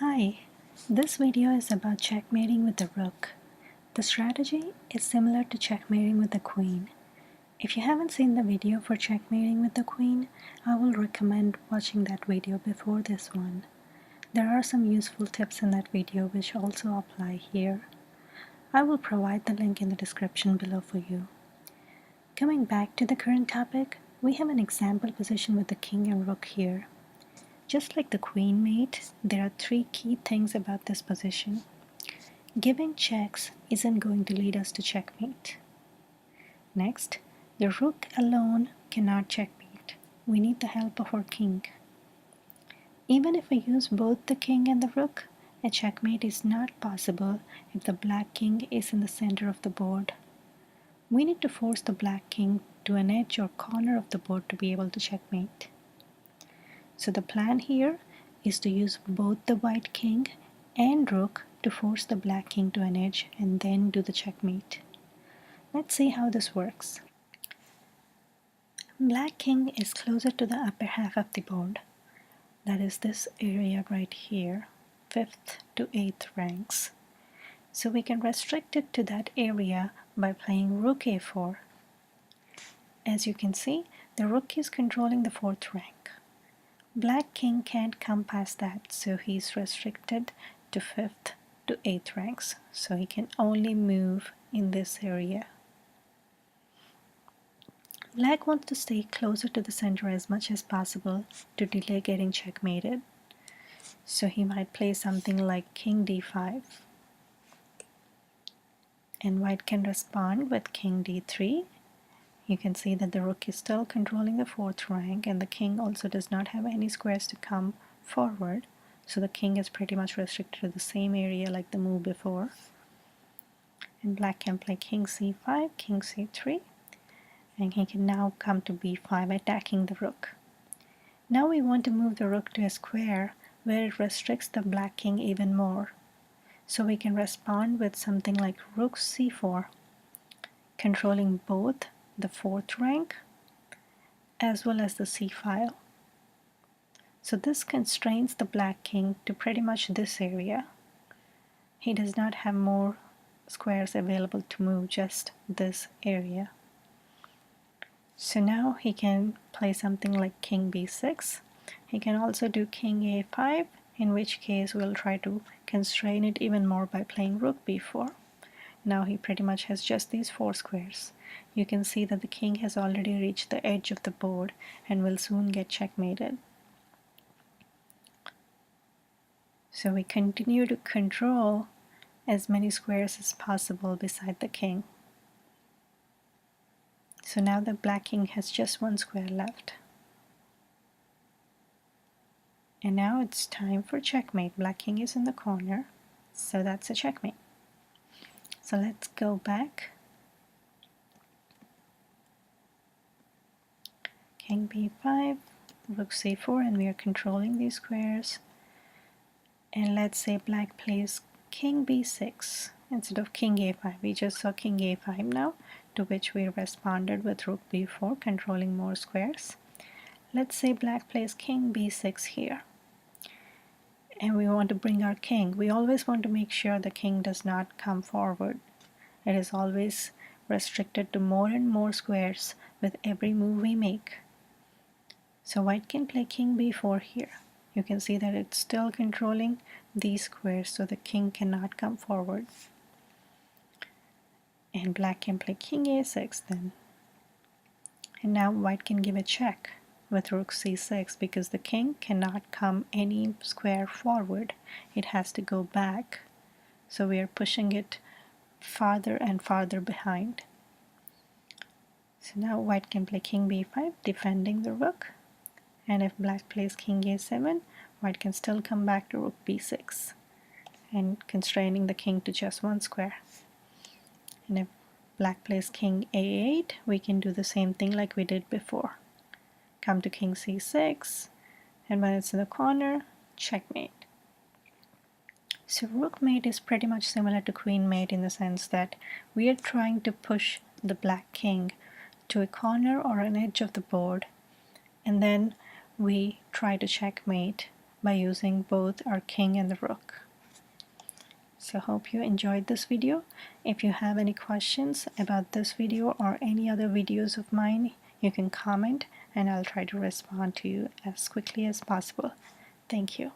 Hi, this video is about checkmating with the rook. The strategy is similar to checkmating with the queen. If you haven't seen the video for checkmating with the queen, I will recommend watching that video before this one. There are some useful tips in that video which also apply here. I will provide the link in the description below for you. Coming back to the current topic, we have an example position with the king and rook here. Just like the queen mate, there are three key things about this position. Giving checks isn't going to lead us to checkmate. Next, the rook alone cannot checkmate. We need the help of our king. Even if we use both the king and the rook, a checkmate is not possible if the black king is in the center of the board. We need to force the black king to an edge or corner of the board to be able to checkmate. So the plan here is to use both the white king and rook to force the black king to an edge and then do the checkmate. Let's see how this works. Black king is closer to the upper half of the board. That is this area right here, 5th to 8th ranks. So we can restrict it to that area by playing rook a4. As you can see, the rook is controlling the 4th rank. Black king can't come past that, so he's restricted to 5th to 8th ranks, so he can only move in this area. Black wants to stay closer to the center as much as possible to delay getting checkmated, so he might play something like king d5, and white can respond with king d3. You can see that the rook is still controlling the 4th rank, and the king also does not have any squares to come forward, so the king is pretty much restricted to the same area like the move before. And black can play king c5, king c3, and he can now come to b5 attacking the rook. Now we want to move the rook to a square where it restricts the black king even more, so we can respond with something like rook c4, controlling both the 4th rank as well as the c file. So this constrains the black king to pretty much this area. He does not have more squares available to move, just this area. So now he can play something like king b6. He can also do king a5, in which case we'll try to constrain it even more by playing rook b4. Now he pretty much has just these 4 squares. You can see that the king has already reached the edge of the board and will soon get checkmated. So we continue to control as many squares as possible beside the king. So now the black king has just 1 square left. And now it's time for checkmate. Black king is in the corner, so that's a checkmate. So let's go back. King b5, rook c4, and we are controlling these squares. And let's say black plays king b6 instead of king a5. We just saw king a5 now, to which we responded with rook b4, controlling more squares. Let's say black plays king b6 here, and we want to bring our king. We always want to make sure the king does not come forward. It is always restricted to more and more squares with every move we make. So white can play king b4 here. You can see that it's still controlling these squares, so the king cannot come forward. And black can play king a6 then. And now white can give a check with rook c6 because the king cannot come any square forward. It has to go back. So we are pushing it farther and farther behind. So now white can play king b5, defending the rook. And if black plays king a7, white can still come back to rook b6 and constraining the king to just 1 square. And if black plays king a8, we can do the same thing like we did before. Come to king c6, and when it's in the corner, checkmate. So rook mate is pretty much similar to queen mate in the sense that we are trying to push the black king to a corner or an edge of the board, and then we try to checkmate by using both our king and the rook. So hope you enjoyed this video. If you have any questions about this video or any other videos of mine, you can comment and I'll try to respond to you as quickly as possible. Thank you.